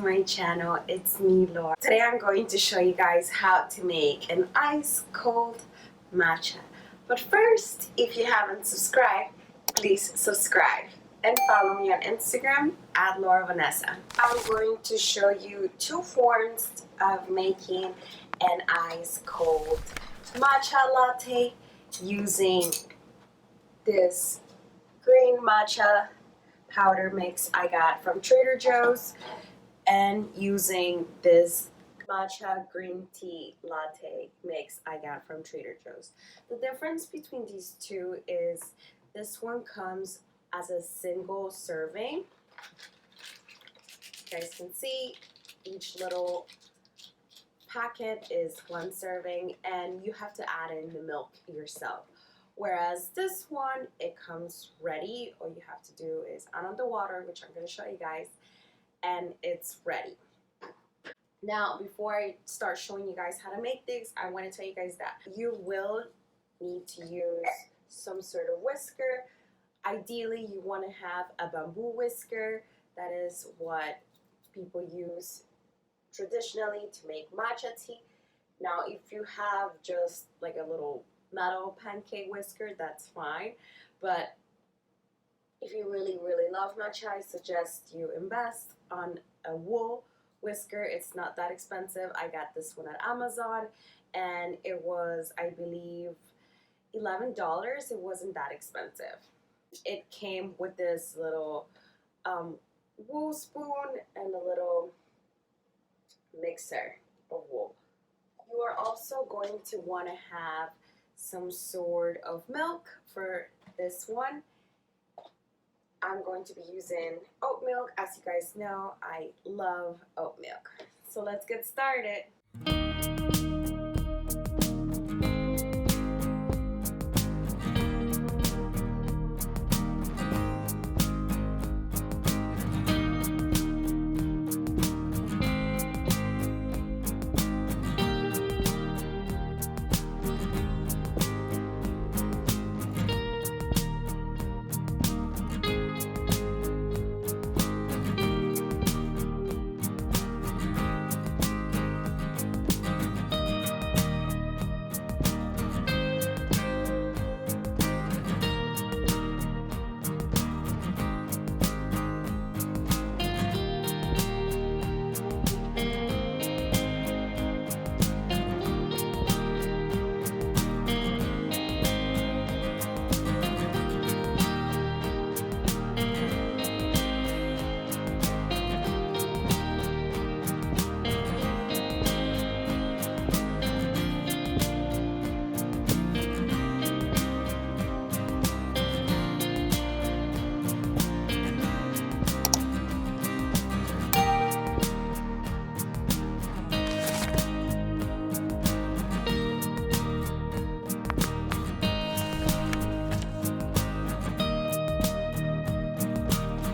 my channel. It's me, Laura. Today I'm going to show you guys how to make an ice cold matcha. But first, if you haven't subscribed, please subscribe and follow me on Instagram at Laura Vanessa. I'm going to show you two forms of making an ice cold matcha latte using this green matcha powder mix I got from Trader Joe's and using this matcha green tea latte mix I got from Trader Joe's. The difference between these two is this one comes as a single serving. You guys can see each little packet is one serving and you have to add in the milk yourself. Whereas this one, it comes ready. All you have to do is add on the water, which I'm going to show you guys, and it's ready. Now, before I start showing you guys how to make this, I want to tell you guys that you will need to use some sort of whisker. Ideally, you want to have a bamboo whisker. That is what people use traditionally to make matcha tea. Now, if you have just like a little metal pancake whisker, that's fine. But if you really love matcha, I suggest you invest on a wool whisker. It's not that expensive. I got this one at Amazon and it was, I believe, $11. It wasn't that expensive. It came with this little wool spoon and a little mixer of wool. You are also going to want to have some sort of milk for this one. I'm going to be using oat milk. As you guys know, I love oat milk. So let's get started.